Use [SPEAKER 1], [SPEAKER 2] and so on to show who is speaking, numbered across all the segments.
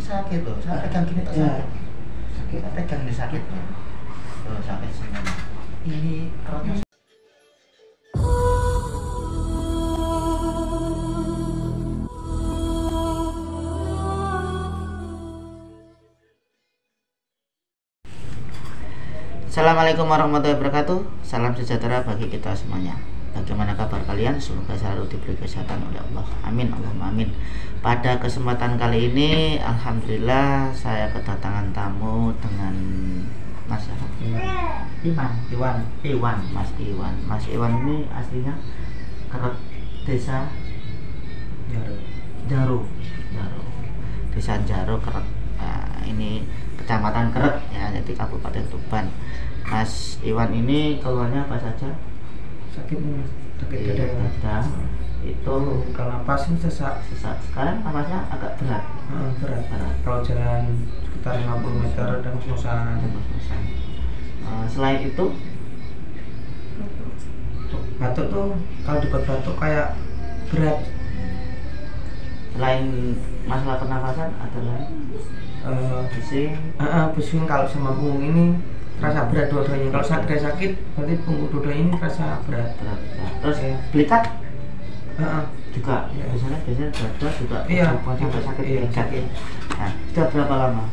[SPEAKER 1] sakit loh, saya pegang gini tak sakit. Sakit, saya pegang ini sakit loh. Tuh sakit semuanya. Ini kerotnya. Assalamualaikum warahmatullahi wabarakatuh. Salam sejahtera bagi kita semuanya. Bagaimana kabar kalian? Semoga selalu diberi kesehatan oleh Allah. Amin, Allahumma amin. Pada kesempatan kali ini, alhamdulillah saya kedatangan tamu dengan Mas Iwan. Mas Iwan ini aslinya Keret, desa Jaro. Desa Jaro Keret. Nah, ini Kecamatan Keret ya, jadi Kabupaten Tuban. Mas Iwan ini keluarnya apa saja?
[SPEAKER 2] Sakit dada.
[SPEAKER 1] Itu
[SPEAKER 2] kalau napas ini sesak.
[SPEAKER 1] Sekarang napasnya agak berat.
[SPEAKER 2] Berat. Kalau jalan sekitar 50 meter dan ngos-ngosan.
[SPEAKER 1] Selain itu
[SPEAKER 2] batuk tuh, kalau dibuat batuk kayak berat.
[SPEAKER 1] Selain masalah pernafasan ada lain?
[SPEAKER 2] Pusing kalau sama punggung ini terasa berat dua-duanya. Kalau sakit berarti punggung dua ini terasa berat.
[SPEAKER 1] Terus belikat juga
[SPEAKER 2] ya.
[SPEAKER 1] biasanya dada juga sampai sakit belikat.
[SPEAKER 2] Sakit.
[SPEAKER 1] Nah, sudah berapa lama?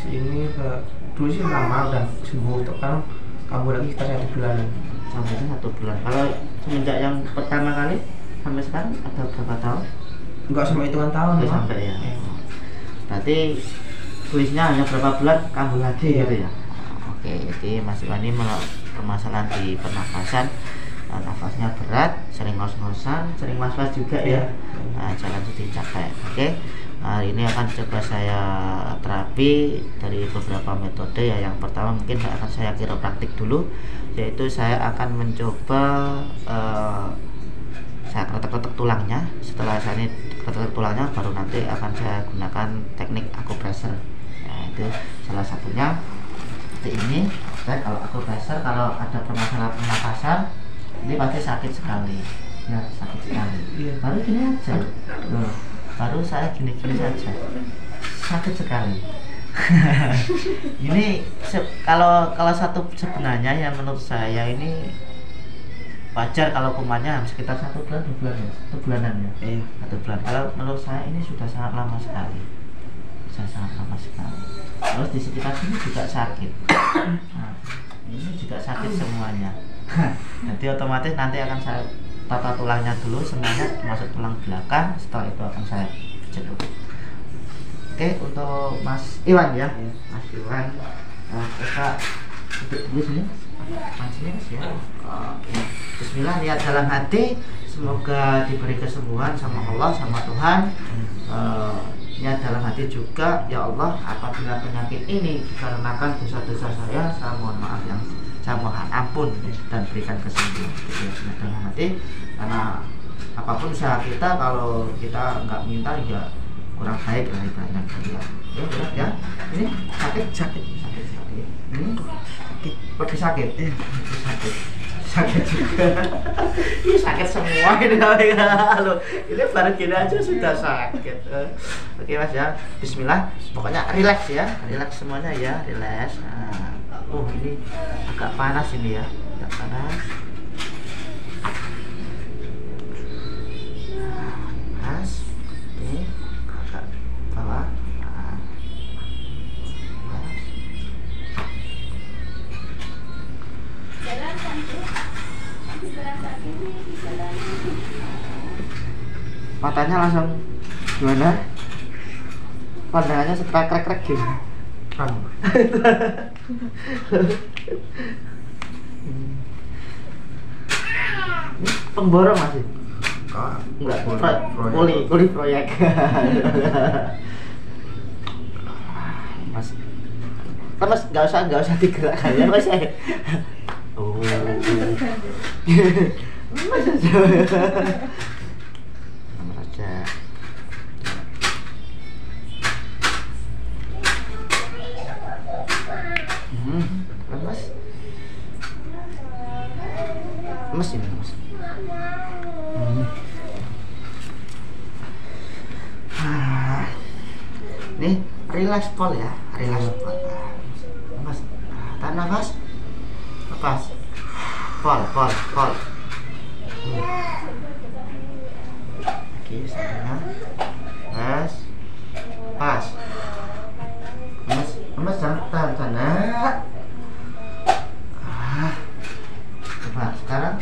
[SPEAKER 2] Ini dulu sih lama udah sembuh, kan kambuh lagi sekitar 1 bulan.
[SPEAKER 1] Sampai 1 bulan. Kalau semenjak yang pertama kali sampai sekarang ada berapa tahun?
[SPEAKER 2] Enggak sampai hitungan tahun.
[SPEAKER 1] Enggak sampai ya. Berarti tulisnya hanya berapa bulan kambuh lagi gitu ya. Oke, jadi Mas Iwan ini permasalahan di pernafasan, nafasnya berat, sering ngos-ngosan, sering was-was juga ya. Jangan sedih capek. Oke, hari ini akan coba saya terapi dari beberapa metode ya. Yang pertama mungkin akan saya kiropraktik dulu, yaitu saya akan mencoba saya ketek-ketek tulangnya. Setelah saya ini ketek tulangnya, baru nanti akan saya gunakan teknik akupressure. Nah, itu salah satunya. Seperti ini. Dan kalau akupressure, kalau ada permasalahan pernapasan, ini pasti sakit sekali. Ya, sakit sekali. Baru gini aja. Loh, baru saya gini-gini saja. Sakit sekali. Ini kalau satu sebenarnya yang menurut saya ini wajar kalau kumannya sekitar 1 bulan, 2 bulan ya, 1 bulanan ya. 1 bulan. Kalau menurut saya ini sudah sangat lama sekali. Terus di sekitar sini juga sakit. Nah, ini juga sakit semuanya. Jadi otomatis nanti akan saya tata tulangnya dulu semuanya, termasuk tulang belakang. Setelah itu akan saya pijat dulu. Oke, untuk Mas Iwan ya. Mas Iwan, kita duduk dulu sini. Mancingnya Mas ya. Bismillah, niat dalam hati, semoga diberi kesembuhan sama Allah, sama Tuhan. Niat dalam hati juga, ya Allah, apabila penyakit ini dikarenakan dosa-dosa saya mohon maaf, yang saya mohon ampun dan berikan kesembuhan. Niat dalam hati, karena apapun usaha kita, kalau kita nggak minta ya kurang baik lah ibaratnya gitu ya. Ya berat ya. Ini sakit. Ini lebih sakit. Sakit juga. Ini sakit semua ini. Halo, ini baru gini aja sudah sakit. Oke Mas ya, Bismillah. Pokoknya relax ya, relax semuanya ya, relax. Nah, ini agak panas ini ya, agak panas. Panas. Oke, agak bawah. Matanya langsung gimana? Pandangannya sekrek-krek gitu. Pemborong masih? Enggak, kuli proyek. Mas nggak usah digerakkan ya Mas. Mas aja. Mas ini Mas. Ini relax Pol ya, relax Pol. Mas, tahan nafas, lepas. Pol. Oke, sana. Mas, pas. Mas, tahan sana. Coba sekarang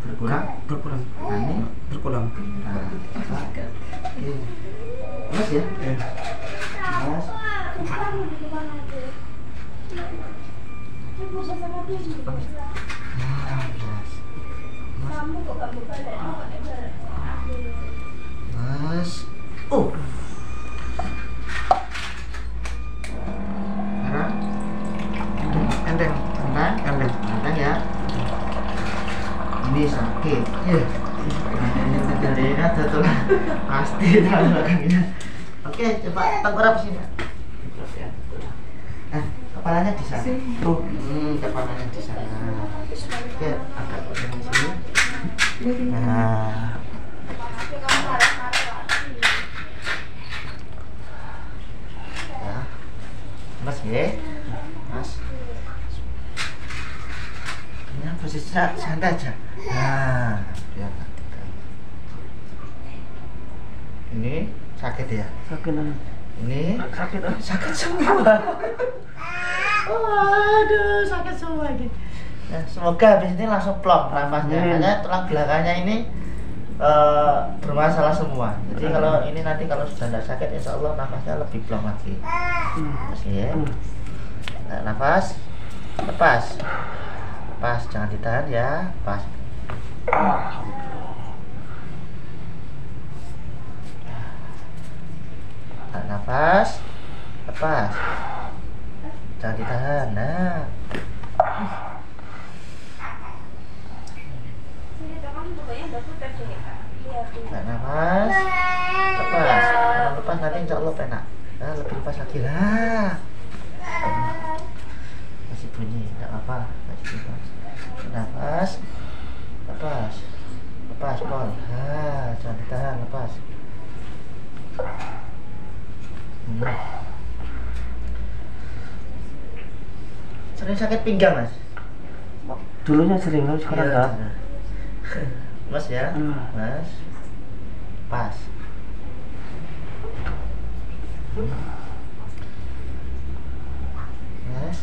[SPEAKER 1] berkurang. Nah, ini
[SPEAKER 2] berkurang.
[SPEAKER 1] Nah, oke. Mas ya. Mas. Mas. Oh. Sekarang enteng ya. Ini sakit. Jadi ada tuh pasti belakangnya. Oke, coba tengkurap sini. Kepalanya di sana. Tuh, kepalanya di sana. Oke, angkat ke sini. Nah. Ya. Mas ya. Mas. Ini posisi santai aja. Nah, biar ini sakit ya?
[SPEAKER 2] Sakit.
[SPEAKER 1] Ini sakit semua. Waduh, sakit semua ini. Nah, semoga habis ini langsung plong nafasnya. Karena tulang belakangnya ini bermasalah semua. Jadi kalau ini nanti kalau sudah tidak sakit, insya Allah nafasnya lebih plong lagi. Masih ya. Nah, nafas, lepas, jangan ditahan ya, pas. Nah, nafas, lepas, jangan ditahan. Nah, nafas, lepas. Kalau lepas nanti insya Allah enak. Nah, lebih lepas lagi lah. Masih bunyi, tidak apa. Nafas, lepas, Pol. Nah, jangan ditahan, lepas. Sering sakit pinggang, Mas?
[SPEAKER 2] Dulunya sering, sekarang enggak.
[SPEAKER 1] Mas ya, Mas. Pas. Mas.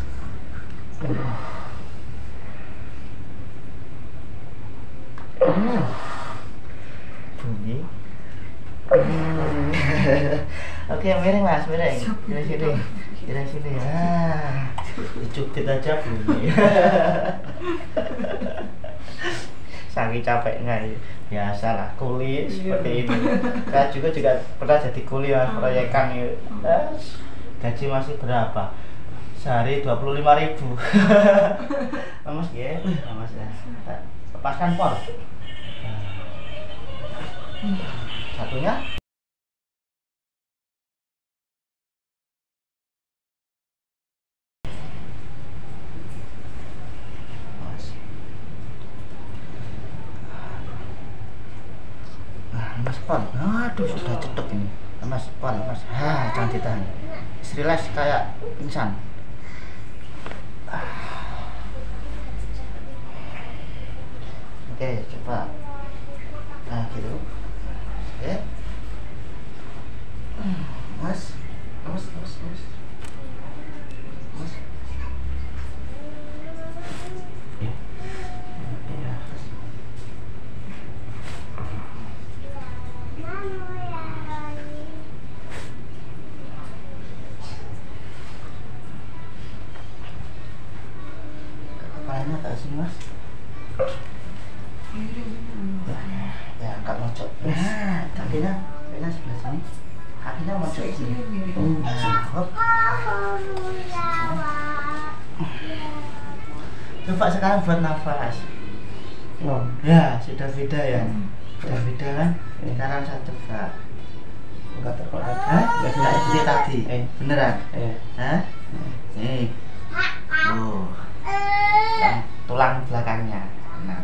[SPEAKER 1] Bunyi. Oke, miring Mas, miring. Kira sini ya. Dicubit aja bunyi. Saking capeknya ya. Biasalah kuli seperti ini. Saya juga pernah jadi kuli Mas, proyekan ya. Gaji masih berapa? Sehari 25.000. Mas ya, Mas ya. Lepaskan Pol. Satunya. Mas Pol, aduh sudah cetuk ini. Mas Pol, Mas, jangan ditahan. Relax kayak pingsan. Oke, coba. Nah, gitu. Oke. Mas. Kepalanya ke sini, Mas. Ya, angkat mojok. Nah, kakinya sebelah sini. Kakinya mojok sini. Nah, hop. Coba sekarang buat nafas. Ya, sudah beda ya. Sudah beda kan? Sekarang saya coba.
[SPEAKER 2] Enggak terkonek.
[SPEAKER 1] Ya sudah seperti tadi. Beneran? Hah? Nih. Tulang belakangnya. Nah.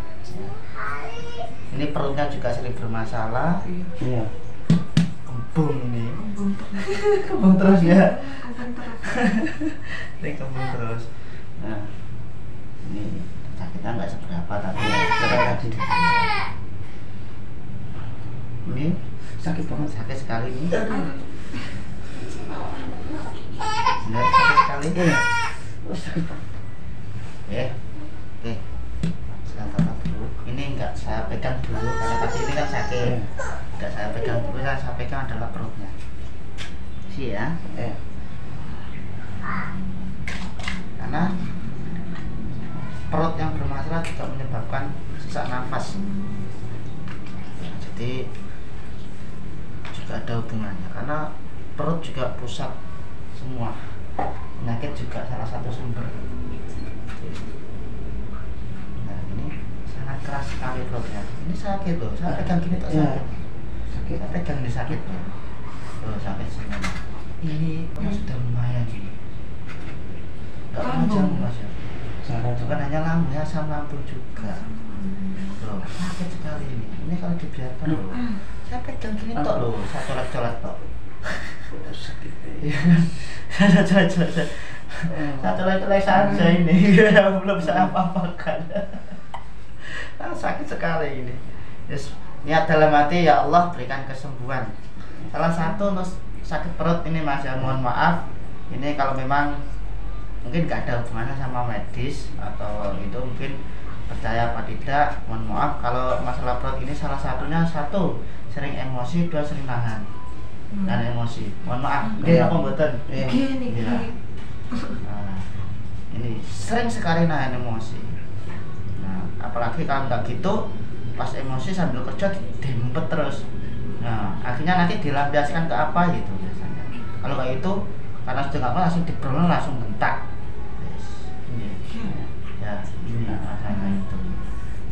[SPEAKER 1] Ini perutnya juga sering bermasalah.
[SPEAKER 2] Iya.
[SPEAKER 1] kembung nih.
[SPEAKER 3] Kembung terus.
[SPEAKER 1] Kembung terus ya.
[SPEAKER 3] Kembung terus.
[SPEAKER 1] Ini kembung terus. Nah, ini sakitnya nggak seberapa tapi ya tadi. Ini sakit banget, sakit sekali nih. Benar, sakit sekali. Sakit banget. Oke. Saya tatap dulu. Ini nggak saya pegang dulu karena tadi ini kan sakit. Nggak saya pegang dulu, saya pegang adalah perutnya. Sih ya. Karena perut yang bermasalah juga menyebabkan sesak nafas. Jadi juga ada hubungannya karena perut juga pusat semua penyakit, juga salah satu sumber. Nah ini sangat keras sekali perutnya. Ini sakit loh, saya pegang gini tak sakit. Sakit, saya pegang ini sakit loh. Tuh sakit semuanya. Ini sudah lumayan gini. Gak panjang mas ya. Bukan hanya lambung, asam lambung juga. Loh, sakit sekali ini. Ini kalau dibiarkan loh. Saya pegang gini tok loh, saya colek-colek tok. Saya colek-colek saja ini. Belum saya apa-apakan. Sakit sekali ini. Yes. Niat dalam hati, ya Allah berikan kesembuhan. Salah satu untuk sakit perut ini mas ya, mohon maaf. Ini kalau memang mungkin gak ada hubungannya sama medis atau itu mungkin percaya apa tidak, mohon maaf. Kalau masalah perut ini salah satunya, satu sering emosi, dua sering nahan dan emosi, mohon maaf. Ini apa mboten?
[SPEAKER 3] Gini.
[SPEAKER 1] Nah, ini sering sekali nahan emosi. Nah, apalagi kalau nggak gitu, pas emosi sambil kerja dempet terus. Nah, akhirnya nanti dilampiaskan ke apa gitu biasanya. Kalau kayak itu, karena sudah nggak mau langsung diperlukan, langsung bentak. Ya, ini makanya itu.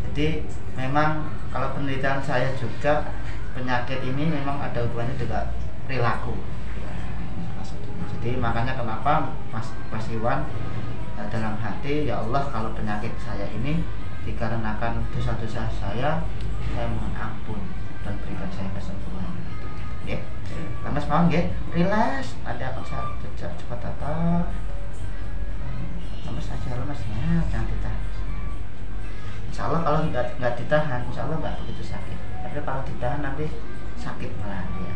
[SPEAKER 1] Jadi memang kalau penelitian saya juga, penyakit ini memang ada hubungannya dengan perilaku. Jadi makanya kenapa Mas Iwan dalam hati, ya Allah kalau penyakit saya ini dikarenakan dosa-dosa saya mohon ampun dan berikan saya kesembuhan. Ya, Mas mau ya, relax, nanti akan saya cepat tatap. Mas aja lemas ya, jangan ditahan. Insya Allah kalau nggak ditahan, insya Allah nggak begitu sakit. Tapi kalau ditahan nanti sakit malah ya.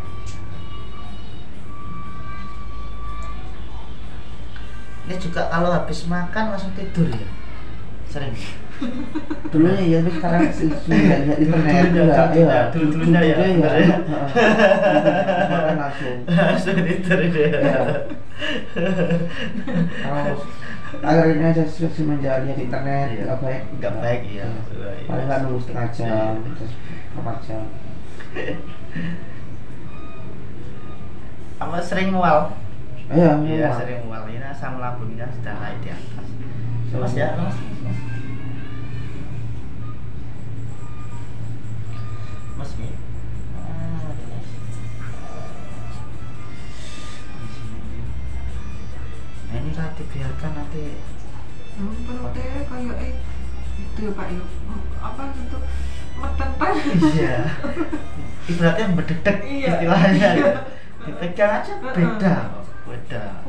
[SPEAKER 1] Ini juga kalau habis makan langsung tidur ya, sering.
[SPEAKER 2] Dulunya ya, tapi sekarang sudah internet ya.
[SPEAKER 1] Dulunya ya.
[SPEAKER 2] Makan langsung
[SPEAKER 1] tidur ya.
[SPEAKER 2] Kalau akhir ini aja semenjak lihat internet
[SPEAKER 1] nggak baik ya.
[SPEAKER 2] Paling nggak nunggu setengah jam, terus 4 jam.
[SPEAKER 1] Apa sering mual?
[SPEAKER 2] Iya,
[SPEAKER 1] sering mual. Ini asam lambungnya sudah naik di atas. Mas ya, mas. Mas nih. Nah ini kalau dibiarkan nanti
[SPEAKER 3] perutnya kayak itu ya Pak ya, apa gitu metentan.
[SPEAKER 1] Iya. Ibaratnya berdedek istilahnya. Dipegang aja beda.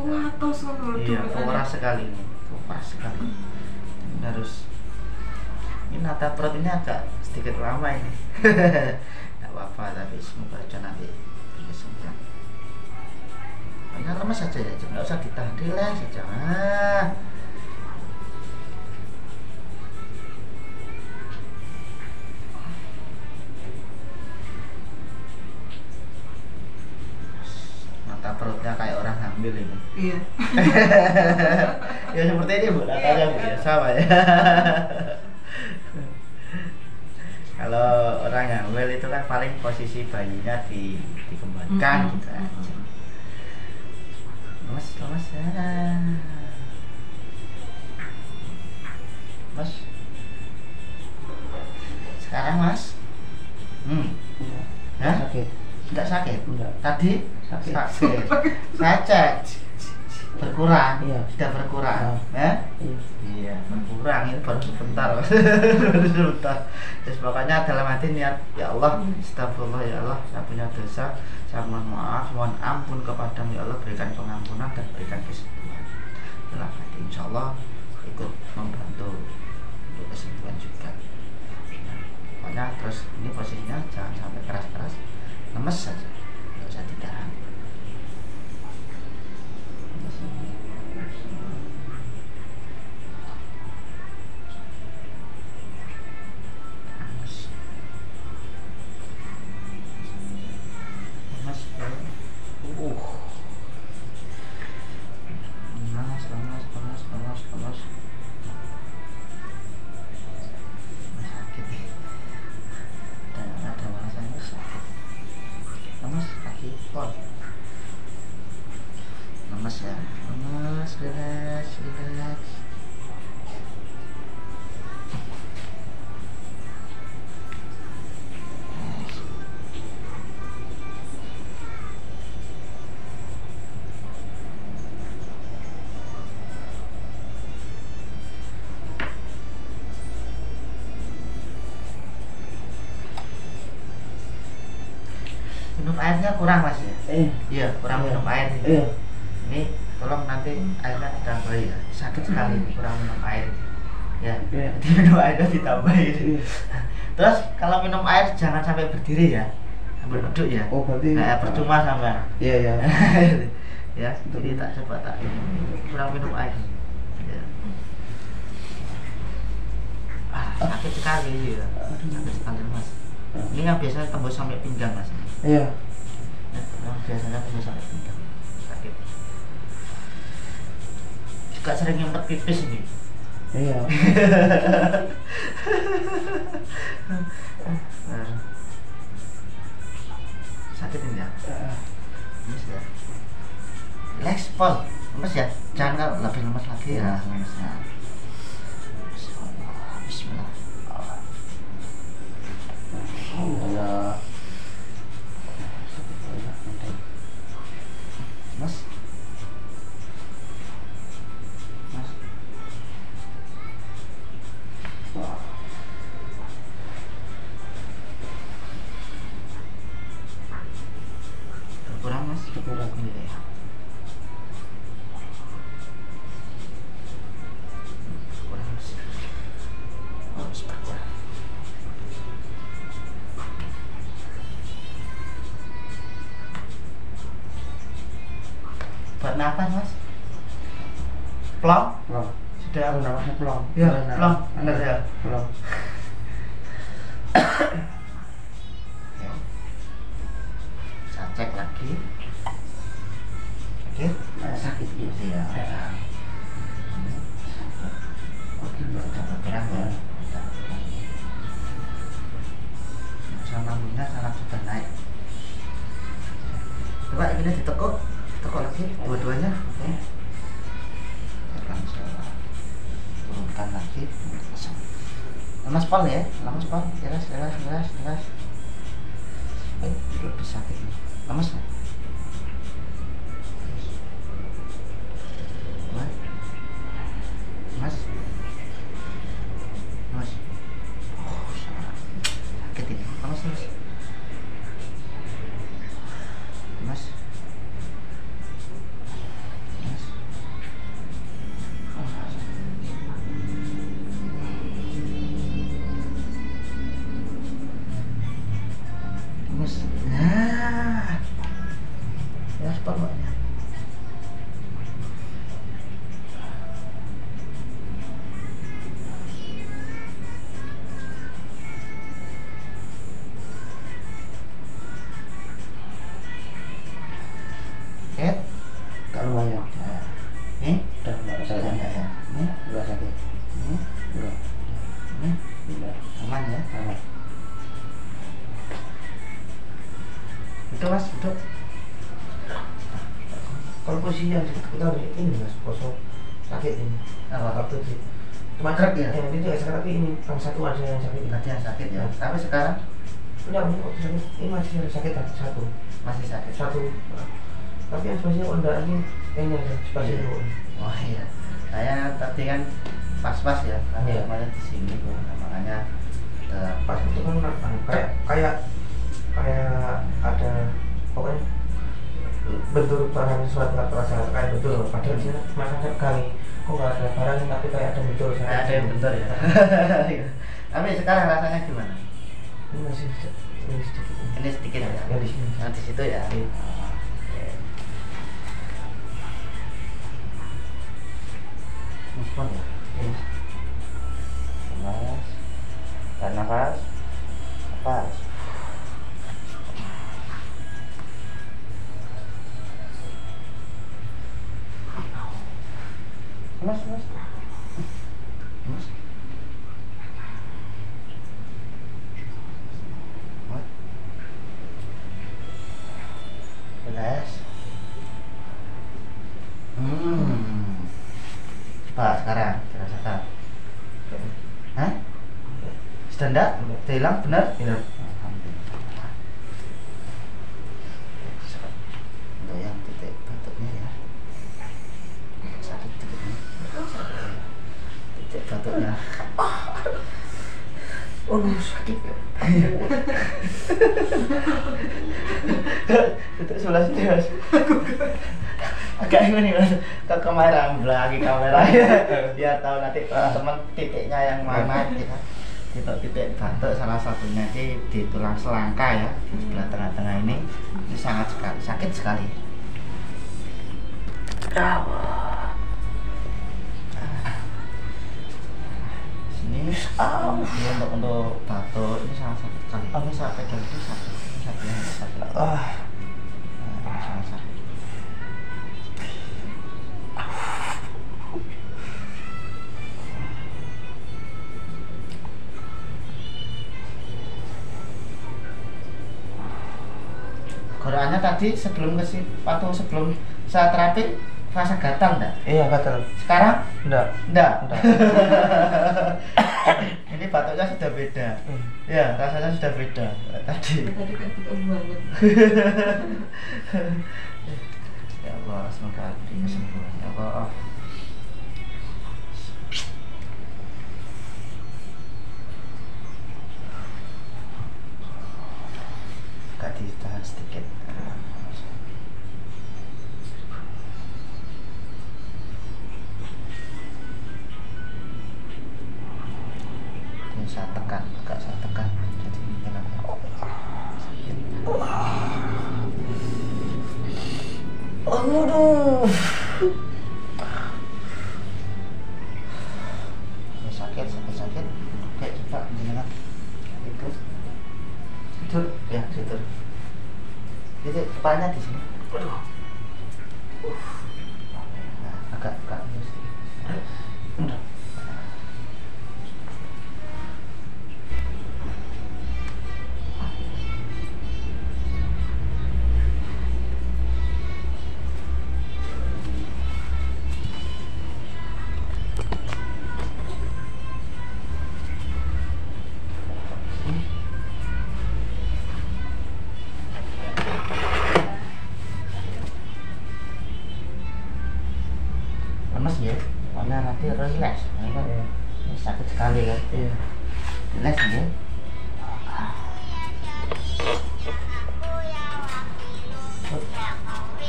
[SPEAKER 3] Wah, tos ngono.
[SPEAKER 1] Iya, keras sekali ini. Keras sekali. Ini harus, ini nata perut ini agak sedikit lama ini. Gak apa-apa, tapi semoga aja nanti bisa sembuh. Hanya lemas saja ya, nggak usah ditahan, relax saja. Mata perutnya kayak orang hamil ini.
[SPEAKER 3] Iya.
[SPEAKER 1] Ya seperti ini Bu, natanya Bu ya, sama ya. Kalau orang hamil itu kan paling posisi bayinya dikembangkan gitu aja. Mas ya. Mas. Sekarang Mas.
[SPEAKER 2] Sakit.
[SPEAKER 1] Tidak sakit?
[SPEAKER 2] Enggak.
[SPEAKER 1] Tadi?
[SPEAKER 2] Sakit.
[SPEAKER 1] Saya cek. berkurang.
[SPEAKER 2] Iya.
[SPEAKER 1] Sudah berkurang.
[SPEAKER 2] Iya.
[SPEAKER 1] Iya. Iya, berkurang ini baru sebentar. Baru sebentar. Terus pokoknya dalam hati niat, ya Allah, astagfirullah ya Allah, saya punya dosa, saya mohon maaf, mohon ampun kepadamu ya Allah, berikan pengampunan dan berikan kesembuhan. Dalam hati insya Allah ikut membantu untuk kesembuhan juga. Nah, pokoknya terus ini posisinya jangan sampai keras-keras, lemes saja, nggak usah ditahan. Lemas. Sakit nih. Ada rasanya sakit. Lemas kaki pol. Lemas ya. Lemas, relax. Minum airnya kurang mas ya? Iya, kurang minum air. Ini tolong nanti airnya ditambahi ya. Sakit sekali kurang minum air. Ya, jadi minum airnya ditambahi. Terus kalau minum air jangan sampai berdiri ya, sambil duduk ya.
[SPEAKER 2] Oh berarti
[SPEAKER 1] percuma sama.
[SPEAKER 2] Iya.
[SPEAKER 1] Ya, jadi tak coba tak kurang minum air. Ya. Sakit sekali ya, sakit sekali mas. Ini yang biasanya tembus sampai pinggang mas.
[SPEAKER 2] Iya.
[SPEAKER 1] Yang biasanya tembus sampai pinggang, sakit. Juga sering nyempet pipis ini.
[SPEAKER 2] Iya.
[SPEAKER 1] Sakit ini ya. Lemes ya. Relax pol, lemes ya. Jangan lebih lemes lagi ya, lemesnya. Bismillah.
[SPEAKER 2] Alhamdulillah.
[SPEAKER 1] Mas. Berkurang mas?
[SPEAKER 2] Berkurang.
[SPEAKER 1] Iya. Berkurang mas. Harus berkurang. Buat nafas mas? Plong?
[SPEAKER 2] Plong.
[SPEAKER 1] Sudah
[SPEAKER 2] Namanya plong.
[SPEAKER 1] ya, plong, benar ya.
[SPEAKER 2] Plong.
[SPEAKER 1] Saya cek lagi. Sakit?
[SPEAKER 2] Sakit gitu ya.
[SPEAKER 1] Oke, udah berkurang ya. Sama lambungnya sangat sudah naik. Coba ini ditekuk lagi dua-duanya. Oke. Tekan saya turunkan lagi. Lemas pol ya, lemas pol. Jelas. Lebih sakit nih. Lemas ya? Mas. Oh, sakit ini. Lemas. Mas. Nah, ya sepuluhnya.
[SPEAKER 2] Tak lumayan.
[SPEAKER 1] Ini
[SPEAKER 2] Udah nggak sakit.
[SPEAKER 1] ya. Ini
[SPEAKER 2] Udah sakit.
[SPEAKER 1] ini
[SPEAKER 2] Udah.
[SPEAKER 1] ini
[SPEAKER 2] Udah.
[SPEAKER 1] aman ya.
[SPEAKER 2] Aman.
[SPEAKER 1] Itu mas, itu.
[SPEAKER 2] Kalau posisinya kita harus ini mas, kosong sakit ini.
[SPEAKER 1] Apa?
[SPEAKER 2] Waktu sih.
[SPEAKER 1] Cuma krek ya?
[SPEAKER 2] Ini juga sakit tapi ini yang satu aja yang sakit.
[SPEAKER 1] Tadi yang sakit ya. Tapi sekarang
[SPEAKER 2] Enggak, ini waktu sakit. Ini masih sakit satu.
[SPEAKER 1] masih sakit.
[SPEAKER 2] Tapi yang sebenarnya udah ini Ini ada seperti
[SPEAKER 1] Iya.
[SPEAKER 2] itu.
[SPEAKER 1] Oh iya, saya tadi kan pas-pas ya, karena
[SPEAKER 2] Iya.
[SPEAKER 1] kemarin di sini tuh, nah, makanya
[SPEAKER 2] Pas itu kan kayak ada pokoknya bentuk barang sesuatu nggak terasa kayak betul. Padahal sih masa kali kok nggak ada barang tapi kayak ada betul.
[SPEAKER 1] kayak ada yang bentur ya. Tapi sekarang rasanya gimana?
[SPEAKER 2] Ini masih ini sedikit.
[SPEAKER 1] Ini sedikit ya,
[SPEAKER 2] Yang di sini.
[SPEAKER 1] yang di situ ya.
[SPEAKER 2] Iya.
[SPEAKER 1] Oke. Muspon ya.
[SPEAKER 2] Iya.
[SPEAKER 1] Nafas, tarik nafas, nafas. Mas. Beres. Pak sekarang dirasakan. Hah? Sudah enggak? Sudah hilang benar?
[SPEAKER 2] Iya.
[SPEAKER 1] Alhamdulillah. Untuk yang titik batuknya ya. Sakit titiknya. Titik batuknya.
[SPEAKER 2] Oh, sakit ya.
[SPEAKER 1] Titik sebelah sini mas. Agak ini mas. Ke kamera, belakang kamera. Biar tahu nanti teman titiknya yang mana kita. Titik batuk salah satunya di tulang selangka ya, di sebelah tengah-tengah ini sangat sekali sakit sekali. Sini ini untuk batuk ini sangat sakit sekali. Ini saya pegang itu sakit, ini saya bilang sakit. Sangat sakit. Goraannya tadi sebelum waktu sebelum saya terapi rasa gatal enggak?
[SPEAKER 2] Iya, gatal.
[SPEAKER 1] Sekarang?
[SPEAKER 2] Enggak.
[SPEAKER 1] Enggak.
[SPEAKER 2] Enggak.
[SPEAKER 1] Ini batuknya sudah beda. Ya, rasanya sudah beda tadi.
[SPEAKER 3] Tadi kan ketemu banget.
[SPEAKER 1] Ya Allah, semoga diberi kesembuhan. Ya Allah. Agak ditahan sedikit. Ini saya tekan, agak saya tekan. Jadi ini kenapa? Sakit.
[SPEAKER 2] Aduh.
[SPEAKER 1] Ini sakit. Oke, coba jenengan itu.
[SPEAKER 2] Tidur.
[SPEAKER 1] Ya, situ. Jadi kepalanya di sini.
[SPEAKER 2] Aduh.
[SPEAKER 1] Nah, agak
[SPEAKER 2] Udah.
[SPEAKER 1] lemes ya, pokoknya nanti relax. Ini kan ini sakit sekali kan.
[SPEAKER 2] Iya.
[SPEAKER 1] Relax ya.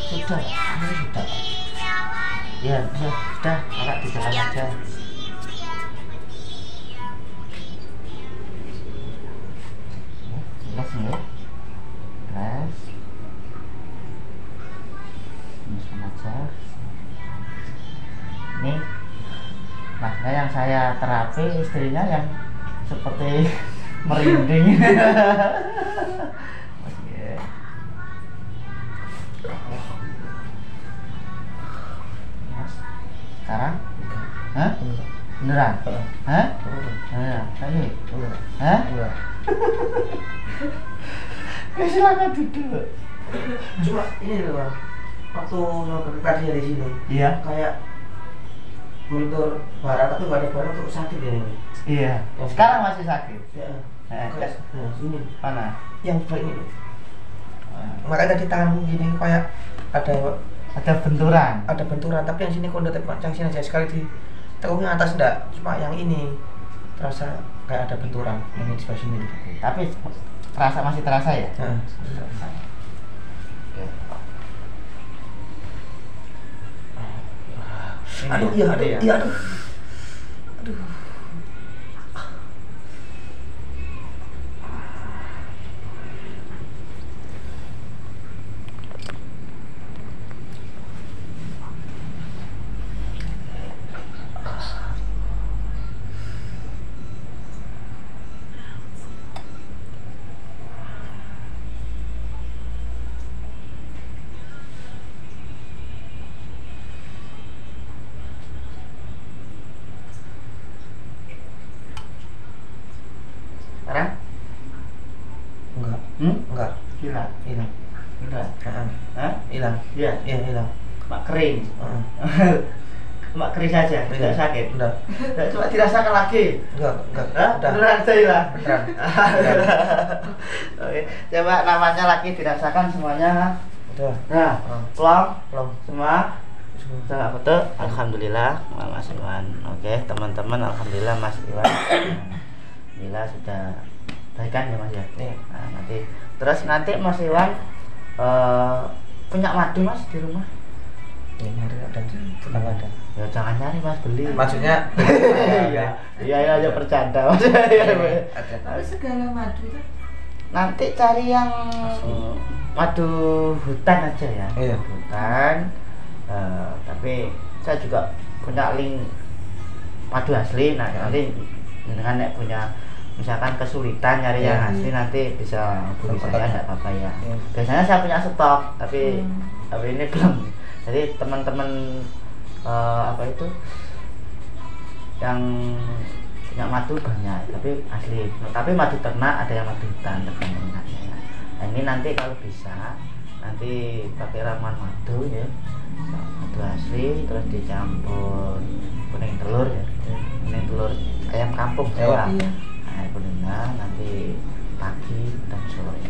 [SPEAKER 1] Sudah, ini sudah. Ya, sudah, kakak di dalam aja. Relax ya. Relax. Ini aja. Ini makanya yang saya terapi istrinya yang seperti merinding. Oke. Mas, sekarang? Hah? Beneran? Hah? Beneran? Tadi? Hah?
[SPEAKER 2] Enggak.
[SPEAKER 1] Ya silakan duduk.
[SPEAKER 2] Cuma ini loh, Bang. Waktu nonton tadi di sini,
[SPEAKER 1] Iya.
[SPEAKER 2] kayak bentur barang tapi nggak ada barang untuk sakit ya ini.
[SPEAKER 1] Iya. Sekarang masih sakit.
[SPEAKER 2] Ya.
[SPEAKER 1] Nah,
[SPEAKER 2] Nah, sini.
[SPEAKER 1] mana?
[SPEAKER 2] Yang baik ini. Makanya tadi tangan gini kayak ada
[SPEAKER 1] ada benturan.
[SPEAKER 2] Ada benturan, tapi yang sini kondotip yang sini aja sekali di tekuknya atas enggak, cuma yang ini terasa kayak ada benturan yang di sebelah sini.
[SPEAKER 1] Tapi masih terasa ya?
[SPEAKER 2] Nah,
[SPEAKER 1] Oke. Ini
[SPEAKER 2] aduh,
[SPEAKER 1] ya,
[SPEAKER 2] iya, aduh,
[SPEAKER 1] ya.
[SPEAKER 2] iya, aduh. Aduh.
[SPEAKER 1] Sekarang?
[SPEAKER 2] Enggak, enggak,
[SPEAKER 1] Hilang.
[SPEAKER 2] hilang.
[SPEAKER 1] Hilang.
[SPEAKER 2] Heeh.
[SPEAKER 1] Hah?
[SPEAKER 2] Hilang.
[SPEAKER 1] Iya.
[SPEAKER 2] Iya, hilang.
[SPEAKER 1] Mak kering.
[SPEAKER 2] Heeh.
[SPEAKER 1] Mak kering saja, tidak sakit.
[SPEAKER 2] Udah.
[SPEAKER 1] Tidak, cuma dirasakan lagi.
[SPEAKER 2] Enggak.
[SPEAKER 1] Hah?
[SPEAKER 2] Udah.
[SPEAKER 1] Beneran saya hilang.
[SPEAKER 2] Beneran.
[SPEAKER 1] Oke, coba namanya lagi dirasakan semuanya.
[SPEAKER 2] Udah.
[SPEAKER 1] Nah, plong
[SPEAKER 2] Belum.
[SPEAKER 1] semua. Saya foto. Alhamdulillah, Mas Iwan. Oke, teman-teman, alhamdulillah Mas Iwan. Alhamdulillah sudah baikan ya Mas ya.
[SPEAKER 2] Iya.
[SPEAKER 1] Nah, nanti Mas Iwan punya madu Mas di rumah.
[SPEAKER 2] Ini nyari ada, tetap ada.
[SPEAKER 1] Ya jangan nyari Mas, beli.
[SPEAKER 2] Maksudnya
[SPEAKER 1] Iya aja bercanda Mas.
[SPEAKER 2] ada.
[SPEAKER 3] Tapi segala madu itu
[SPEAKER 1] Nanti cari yang madu hutan aja ya.
[SPEAKER 2] Iya.
[SPEAKER 1] Hutan. Tapi saya juga punya link madu asli. Nah, nanti dengan nek punya misalkan kesulitan nyari yang
[SPEAKER 2] Iya.
[SPEAKER 1] asli, nanti bisa hubungi saya, enggak apa-apa ya.
[SPEAKER 2] Iya.
[SPEAKER 1] Biasanya saya punya stok, tapi ini belum. Jadi teman-teman apa itu yang punya madu banyak, tapi asli. Tapi madu ternak ada yang madu hutan tergantung minatnya ya. Nah, ini nanti kalau bisa nanti pakai ramuan madu ya, madu asli, terus dicampur kuning telur ya, kuning telur ayam kampung Jawa.
[SPEAKER 3] Iya.
[SPEAKER 1] Nah, kuningnya nanti pagi dan sore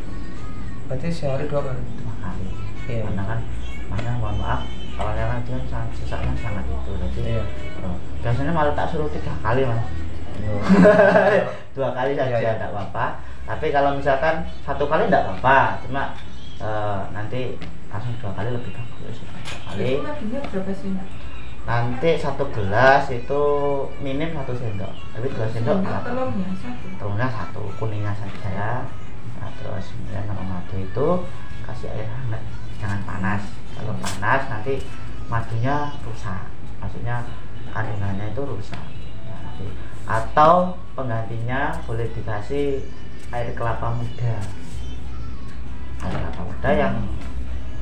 [SPEAKER 2] Berarti sehari 2 kali.
[SPEAKER 1] 2 kali.
[SPEAKER 2] Iya.
[SPEAKER 1] Karena kan mana mohon maaf awalnya kan dia sangat sesaknya sangat itu, jadi
[SPEAKER 2] Iya.
[SPEAKER 1] biasanya malah tak suruh 3 kali Mas.
[SPEAKER 2] Iya.
[SPEAKER 1] 2 kali saja
[SPEAKER 2] Iya, iya.
[SPEAKER 1] tidak apa-apa. Tapi kalau misalkan 1 kali tidak apa-apa, cuma nanti langsung 2 kali lebih bagus. 2 kali.
[SPEAKER 3] itu madunya berapa sih?
[SPEAKER 1] Nanti 1 gelas itu minim 1 sendok, tapi 2 sendok
[SPEAKER 3] Sendok
[SPEAKER 1] apa?
[SPEAKER 3] telurnya satu.
[SPEAKER 1] Telurnya 1, kuningnya saja ya. Nah, terus kemudian nama madu itu kasih air hangat, jangan panas. Kalau panas nanti madunya rusak, maksudnya kandungannya itu rusak ya, nanti. Atau penggantinya boleh dikasih air kelapa muda, air kelapa muda yang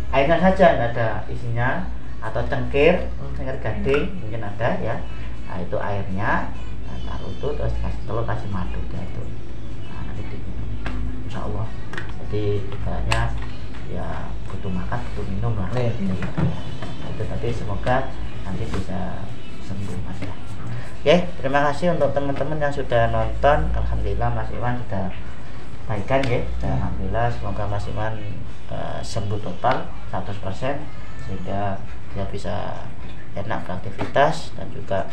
[SPEAKER 1] airnya saja, tidak ada isinya, atau cengkir gading mungkin ada ya. Nah, itu airnya, nah, taruh itu, terus kasih telur, kasih madu itu. Nah, nanti diminum insya Allah. Jadi ibaratnya ya butuh makan butuh minum lah.
[SPEAKER 2] Iya.
[SPEAKER 1] Gitu ya. Nah, itu tadi semoga nanti bisa sembuh Mas ya. Oke, terima kasih untuk teman-teman yang sudah nonton. Alhamdulillah Mas Iwan sudah baikan ya. Dan alhamdulillah semoga Mas Iwan sembuh total 100%, sehingga dia bisa enak beraktivitas dan juga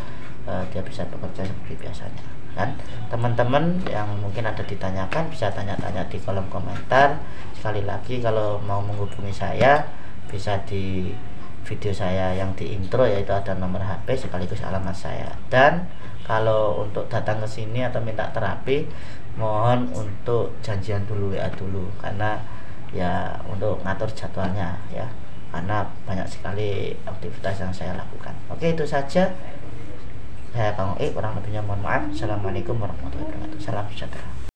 [SPEAKER 1] dia bisa bekerja seperti biasanya. Dan teman-teman yang mungkin ada ditanyakan bisa tanya-tanya di kolom komentar. Sekali lagi kalau mau menghubungi saya bisa di video saya yang di intro, yaitu ada nomor HP sekaligus alamat saya. Dan kalau untuk datang ke sini atau minta terapi, mohon untuk janjian dulu, WA dulu, karena ya untuk ngatur jadwalnya ya, karena banyak sekali aktivitas yang saya lakukan. Oke, itu saja. Saya Kang Oi, kurang lebihnya mohon maaf. Assalamualaikum warahmatullahi wabarakatuh. Salam sejahtera.